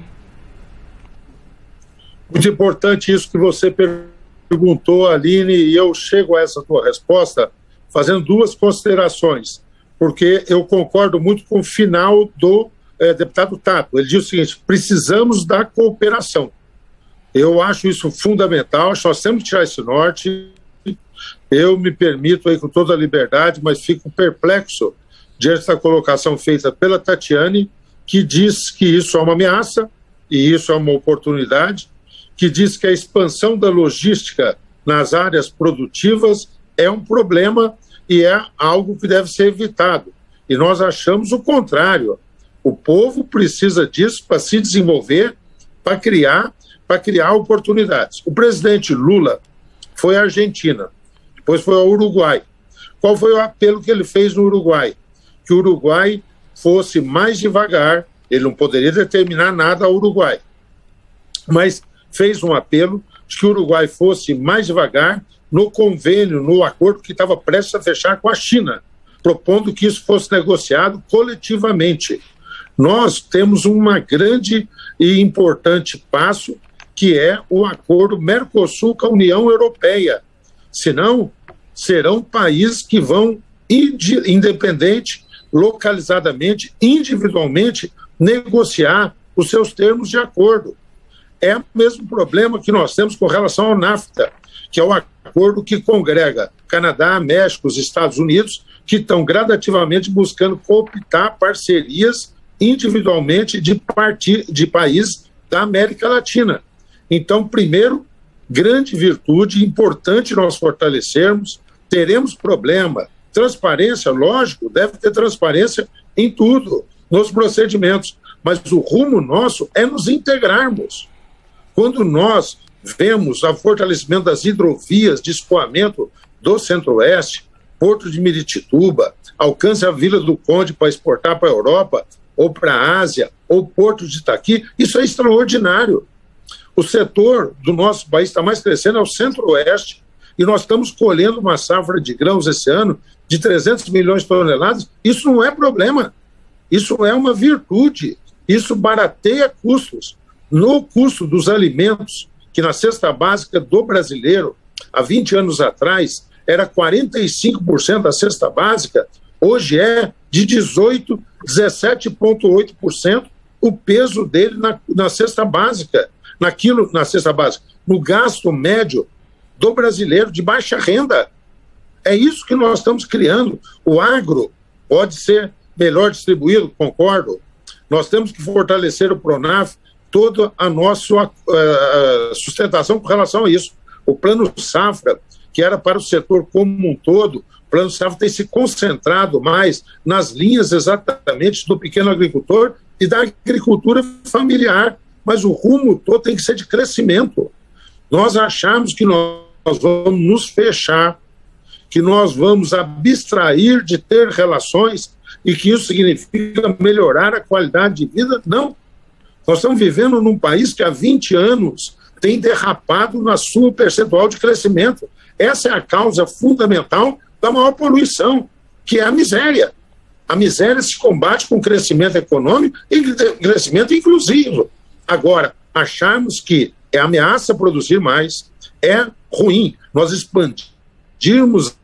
Muito importante isso que você perguntou, Aline, e eu chego a essa tua resposta fazendo duas considerações, porque eu concordo muito com o final do deputado Tato. Ele diz o seguinte: precisamos da cooperação. Eu acho isso fundamental, acho que nós temos que tirar esse norte. Eu me permito aí com toda a liberdade, mas fico perplexo diante da colocação feita pela Tatiane, que diz que isso é uma ameaça e isso é uma oportunidade, que diz que a expansão da logística nas áreas produtivas é um problema e é algo que deve ser evitado. E nós achamos o contrário. O povo precisa disso para se desenvolver, para criar oportunidades. O presidente Lula foi à Argentina, depois foi ao Uruguai. Qual foi o apelo que ele fez no Uruguai? Que o Uruguai fosse mais devagar, ele não poderia determinar nada ao Uruguai, mas fez um apelo de que o Uruguai fosse mais devagar no convênio, no acordo que estava prestes a fechar com a China, propondo que isso fosse negociado coletivamente. Nós temos uma grande e importante passo, que é o acordo Mercosul com a União Europeia. Senão, serão países que vão, independente, localizadamente, individualmente, negociar os seus termos de acordo. É o mesmo problema que nós temos com relação ao NAFTA, que é o acordo que congrega Canadá, México, os Estados Unidos, que estão gradativamente buscando cooptar parcerias individualmente de países da América Latina. Então, primeiro, grande virtude, importante nós fortalecermos. Teremos problema. Transparência, lógico, deve ter transparência em tudo, nos procedimentos, mas o rumo nosso é nos integrarmos. Quando nós vemos o fortalecimento das hidrovias de escoamento do Centro-Oeste, Porto de Miritituba, alcance a Vila do Conde para exportar para a Europa, ou para a Ásia, ou Porto de Itaqui, isso é extraordinário. O setor do nosso país está mais crescendo é o Centro-Oeste, e nós estamos colhendo uma safra de grãos esse ano de 300 milhões de toneladas. Isso não é problema, isso é uma virtude, isso barateia custos. No custo dos alimentos, que na cesta básica do brasileiro, há 20 anos atrás, era 45% da cesta básica, hoje é de 17,8% o peso dele na cesta básica, na cesta básica, no gasto médio do brasileiro de baixa renda. É isso que nós estamos criando. O agro pode ser melhor distribuído, concordo. Nós temos que fortalecer o Pronaf, toda a nossa sustentação com relação a isso. O Plano Safra, que era para o setor como um todo, o Plano Safra tem se concentrado mais nas linhas exatamente do pequeno agricultor e da agricultura familiar, mas o rumo todo tem que ser de crescimento. Nós achamos que nós vamos nos fechar, que nós vamos abstrair de ter relações e que isso significa melhorar a qualidade de vida. Não. Nós estamos vivendo num país que há 20 anos tem derrapado na sua percentual de crescimento. Essa é a causa fundamental da maior poluição, que é a miséria. A miséria se combate com crescimento econômico e crescimento inclusivo. Agora, acharmos que é ameaça produzir mais é ruim. Nós expandirmos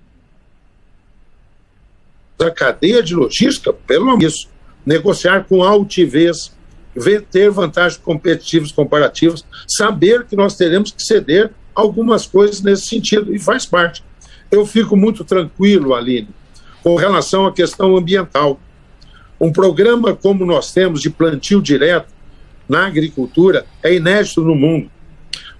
a cadeia de logística, pelo menos, negociar com altivez, ter vantagens competitivas, comparativas, saber que nós teremos que ceder algumas coisas nesse sentido, e faz parte. Eu fico muito tranquilo, Aline, com relação à questão ambiental. Um programa como nós temos de plantio direto na agricultura é inédito no mundo.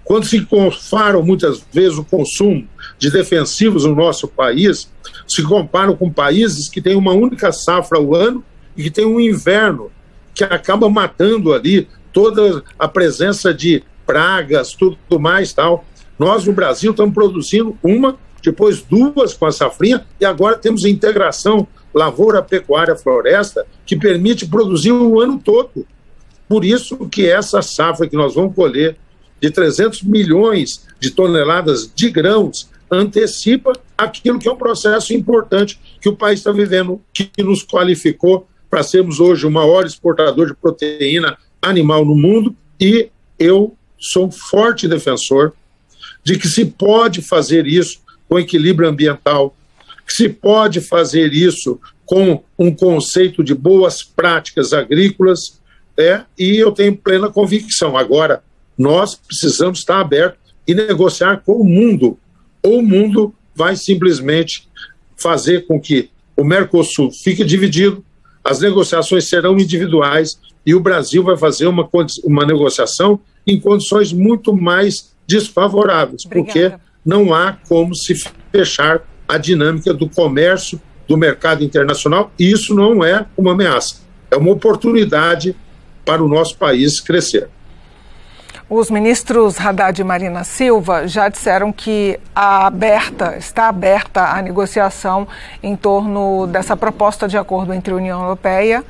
Quando se comparam muitas vezes o consumo de defensivos no nosso país, se comparam com países que têm uma única safra ao ano e que tem um inverno que acaba matando ali toda a presença de pragas, tudo mais tal. Nós no Brasil estamos produzindo uma, depois duas com a safrinha, e agora temos a integração lavoura, pecuária, floresta, que permite produzir o ano todo. Por isso que essa safra que nós vamos colher de 300 milhões de toneladas de grãos antecipa aquilo que é um processo importante que o país está vivendo, que nos qualificou para sermos hoje o maior exportador de proteína animal no mundo, e eu sou um forte defensor de que se pode fazer isso com equilíbrio ambiental, que se pode fazer isso com um conceito de boas práticas agrícolas, e eu tenho plena convicção. Agora, nós precisamos estar abertos e negociar com o mundo. Ou o mundo vai simplesmente fazer com que o Mercosul fique dividido, as negociações serão individuais e o Brasil vai fazer uma negociação em condições muito mais desfavoráveis. Obrigada. Porque não há como se fechar a dinâmica do comércio, do mercado internacional, e isso não é uma ameaça, é uma oportunidade para o nosso país crescer. Os ministros Haddad e Marina Silva já disseram que está aberta a negociação em torno dessa proposta de acordo entre a União Europeia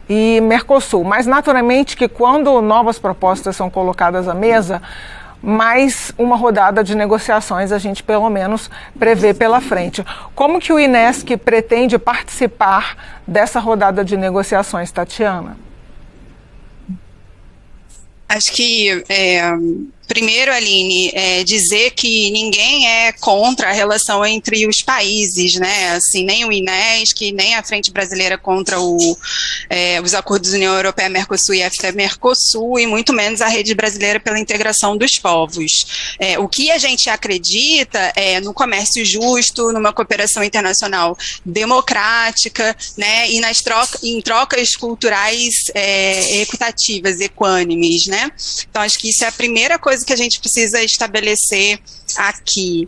e Mercosul. Mas, naturalmente, que quando novas propostas são colocadas à mesa, mais uma rodada de negociações a gente, pelo menos, prevê pela frente. Como que o INESC pretende participar dessa rodada de negociações, Tatiana? Acho que, primeiro, Aline, dizer que ninguém é contra a relação entre os países, né? Assim, nem o INESC, nem a Frente Brasileira contra os acordos da União Europeia, Mercosul e EFTA-Mercosul, e muito menos a Rede Brasileira pela Integração dos Povos. O que a gente acredita é no comércio justo, numa cooperação internacional democrática, né? E em trocas culturais equitativas, equânimes, né? Então, acho que isso é a primeira coisa que a gente precisa estabelecer aqui.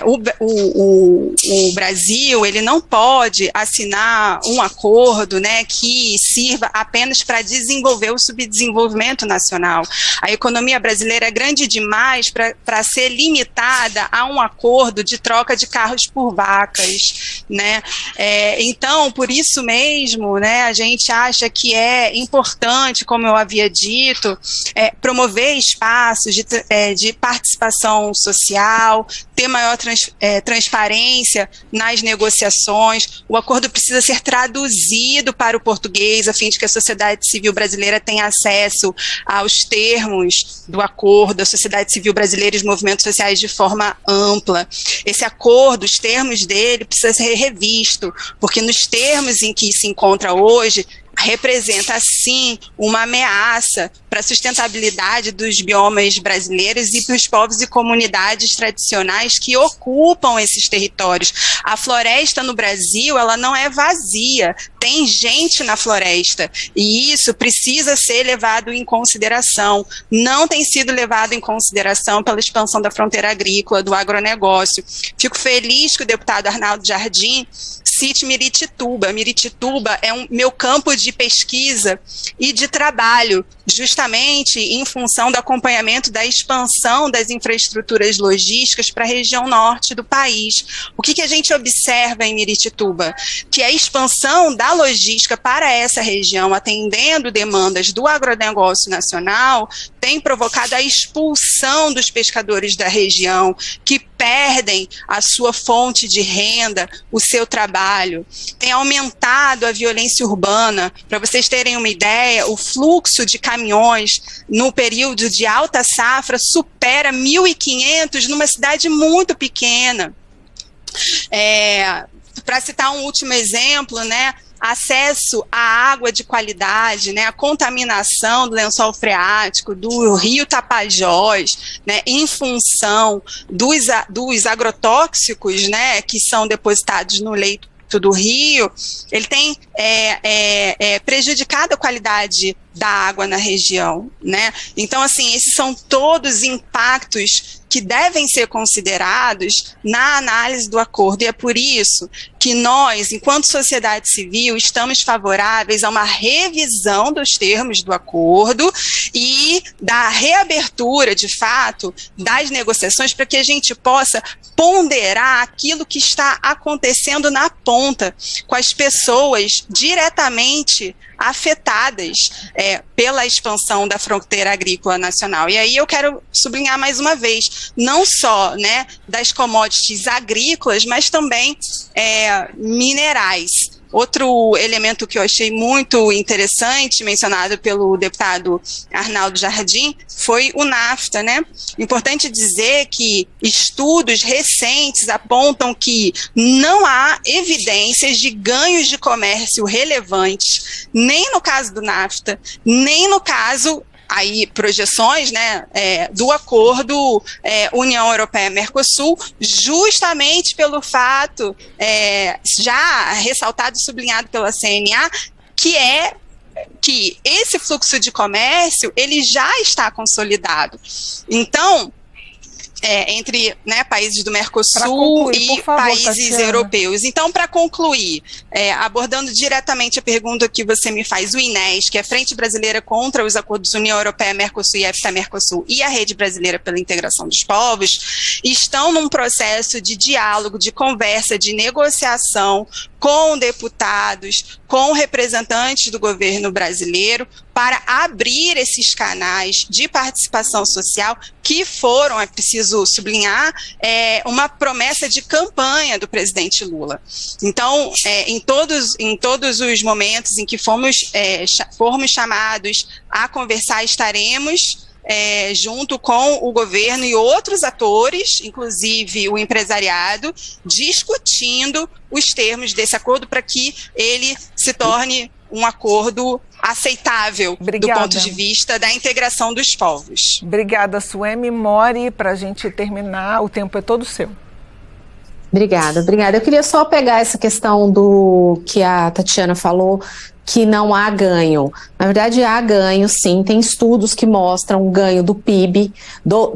O Brasil, ele não pode assinar um acordo, né, que sirva apenas para desenvolver o subdesenvolvimento nacional. A economia brasileira é grande demais para ser limitada a um acordo de troca de carros por vacas, né? Então, por isso mesmo, né, a gente acha que é importante, como eu havia dito, promover espaços de participação social, ter maior transparência nas negociações. O acordo precisa ser traduzido para o português, a fim de que a sociedade civil brasileira tenha acesso aos termos do acordo, a sociedade civil brasileira e os movimentos sociais de forma ampla. Esse acordo, os termos dele, precisa ser revisto, porque nos termos em que se encontra hoje, representa, sim, uma ameaça para a sustentabilidade dos biomas brasileiros e para os povos e comunidades tradicionais que ocupam esses territórios. A floresta no Brasil, ela não é vazia, tem gente na floresta, e isso precisa ser levado em consideração. Não tem sido levado em consideração pela expansão da fronteira agrícola, do agronegócio. Fico feliz que o deputado Arnaldo Jardim cite Miritituba. Miritituba é meu campo de pesquisa e de trabalho, justamente em função do acompanhamento da expansão das infraestruturas logísticas para a região norte do país. O que a gente observa em Miritituba? Que a expansão da logística para essa região, atendendo demandas do agronegócio nacional, tem provocado a expulsão dos pescadores da região, que perdem a sua fonte de renda, o seu trabalho. Tem aumentado a violência urbana. Para vocês terem uma ideia, o fluxo de caminhões no período de alta safra supera 1.500 numa cidade muito pequena. Para citar um último exemplo, né? Acesso à água de qualidade, né, a contaminação do lençol freático, do rio Tapajós, né, em função dos agrotóxicos, né, que são depositados no leito do Rio, ele tem prejudicado a qualidade da água na região, né? Então, assim, esses são todos impactos que devem ser considerados na análise do acordo, e é por isso que nós, enquanto sociedade civil, estamos favoráveis a uma revisão dos termos do acordo e da reabertura, de fato, das negociações, para que a gente possa ponderar aquilo que está acontecendo na ponta, com as pessoas diretamente afetadas pela expansão da fronteira agrícola nacional. E aí eu quero sublinhar mais uma vez, não só, né, das commodities agrícolas, mas também minerais. Outro elemento que eu achei muito interessante, mencionado pelo deputado Arnaldo Jardim, foi o NAFTA, né? Importante dizer que estudos recentes apontam que não há evidências de ganhos de comércio relevantes, nem no caso do NAFTA, nem no caso, aí projeções, né, do acordo União Europeia-Mercosul, justamente pelo fato, já ressaltado e sublinhado pela CNA, que esse fluxo de comércio, ele já está consolidado. Então, entre, né, países do Mercosul e países europeus. Então, para concluir, abordando diretamente a pergunta que você me faz, o INES, que é a Frente Brasileira contra os Acordos União Europeia-Mercosul e EFTA-Mercosul, e a Rede Brasileira pela Integração dos Povos, estão num processo de diálogo, de conversa, de negociação com deputados, com representantes do governo brasileiro, para abrir esses canais de participação social que foram, é preciso sublinhar, uma promessa de campanha do presidente Lula. Então, em todos os momentos em que formos chamados a conversar, estaremos junto com o governo e outros atores, inclusive o empresariado, discutindo os termos desse acordo para que ele se torne um acordo aceitável. Obrigada. Do ponto de vista da integração dos povos. Obrigada, Suemi. Mori, para a gente terminar, o tempo é todo seu. Obrigada. Eu queria só pegar essa questão do que a Tatiana falou, que não há ganho. Na verdade, há ganho, sim. Tem estudos que mostram o ganho do PIB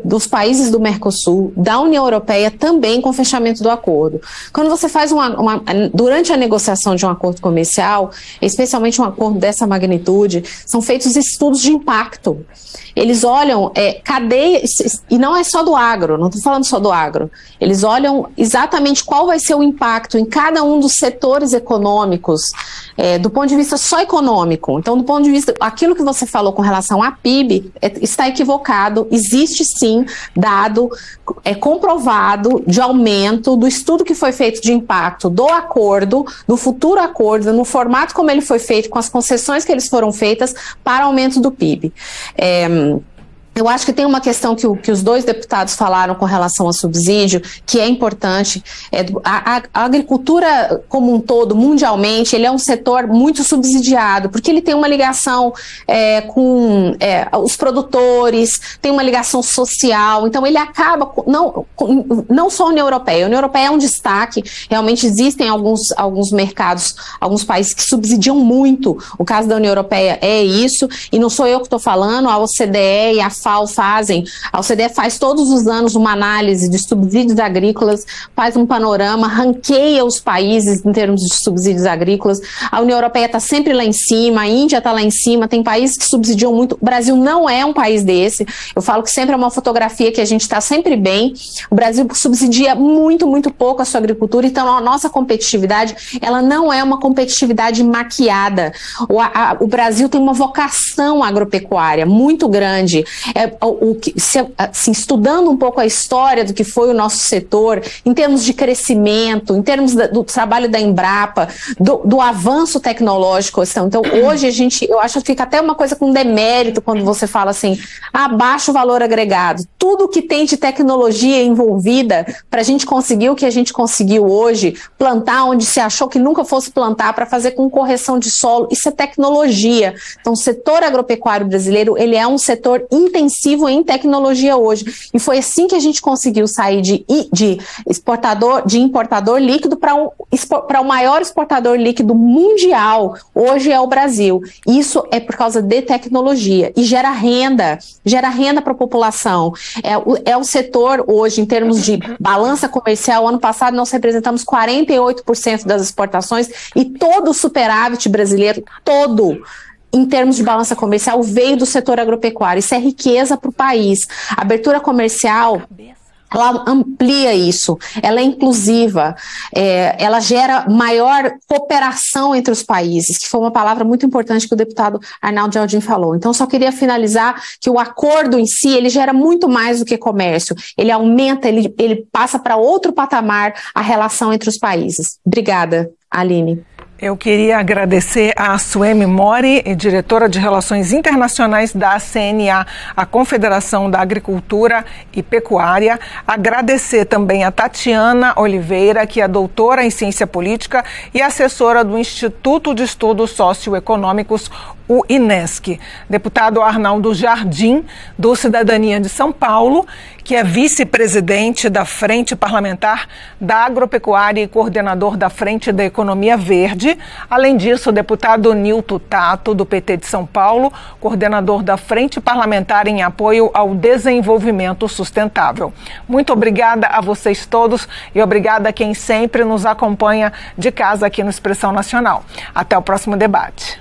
dos países do Mercosul, da União Europeia, também com o fechamento do acordo. Quando você faz durante a negociação de um acordo comercial, especialmente um acordo dessa magnitude, são feitos estudos de impacto. Eles olham cadeia, e não é só do agro, não estou falando só do agro. Eles olham exatamente qual vai ser o impacto em cada um dos setores econômicos, do ponto de vista só econômico. Então, do ponto de vista, aquilo que você falou com relação à PIB está equivocado. Existe sim dado comprovado de aumento do estudo que foi feito de impacto do acordo, do futuro acordo, no formato como ele foi feito, com as concessões que eles foram feitas para aumento do PIB. Eu acho que tem uma questão que os dois deputados falaram com relação ao subsídio, que é importante. A agricultura como um todo, mundialmente, ele é um setor muito subsidiado, porque ele tem uma ligação com os produtores, tem uma ligação social, então ele acaba, não só a União Europeia. A União Europeia é um destaque, realmente existem alguns mercados, alguns países que subsidiam muito. O caso da União Europeia é isso, e não sou eu que estou falando, a OCDE e a FAO fazem. A OCDE faz todos os anos uma análise de subsídios agrícolas, faz um panorama, ranqueia os países em termos de subsídios agrícolas. A União Europeia está sempre lá em cima, a Índia está lá em cima, tem países que subsidiam muito. O Brasil não é um país desse. Eu falo que sempre é uma fotografia que a gente está sempre bem. O Brasil subsidia muito, muito pouco a sua agricultura, então a nossa competitividade, ela não é uma competitividade maquiada. O Brasil tem uma vocação agropecuária muito grande. Estudando um pouco a história do que foi o nosso setor, em termos de crescimento, em termos do trabalho da Embrapa, do avanço tecnológico. Então, hoje eu acho que fica até uma coisa com demérito quando você fala assim, baixo valor agregado. Tudo que tem de tecnologia envolvida para a gente conseguir o que a gente conseguiu hoje, plantar onde se achou que nunca fosse plantar, para fazer com correção de solo, isso é tecnologia. Então, o setor agropecuário brasileiro, ele é um setor inteligente, intensivo em tecnologia hoje. E foi assim que a gente conseguiu sair de importador líquido para o maior exportador líquido mundial. Hoje é o Brasil. Isso é por causa de tecnologia e gera renda para a população. É o setor hoje, em termos de balança comercial, ano passado nós representamos 48% das exportações e todo o superávit brasileiro, todo, em termos de balança comercial, veio do setor agropecuário. Isso é riqueza para o país. A abertura comercial, ela amplia isso, ela é inclusiva, ela gera maior cooperação entre os países, que foi uma palavra muito importante que o deputado Arnaldo Jardim falou. Então, só queria finalizar que o acordo em si, ele gera muito mais do que comércio, ele aumenta, ele passa para outro patamar a relação entre os países. Obrigada, Aline. Eu queria agradecer a Suemi Mori, diretora de Relações Internacionais da CNA, a Confederação da Agricultura e Pecuária. Agradecer também a Tatiana Oliveira, que é doutora em Ciência Política e assessora do Instituto de Estudos Socioeconômicos, o INESC. Deputado Arnaldo Jardim, do Cidadania de São Paulo, que é vice-presidente da Frente Parlamentar da Agropecuária e coordenador da Frente da Economia Verde. Além disso, o deputado Nilton Tato, do PT de São Paulo, coordenador da Frente Parlamentar em Apoio ao Desenvolvimento Sustentável. Muito obrigada a vocês todos e obrigada a quem sempre nos acompanha de casa aqui no Expressão Nacional. Até o próximo debate.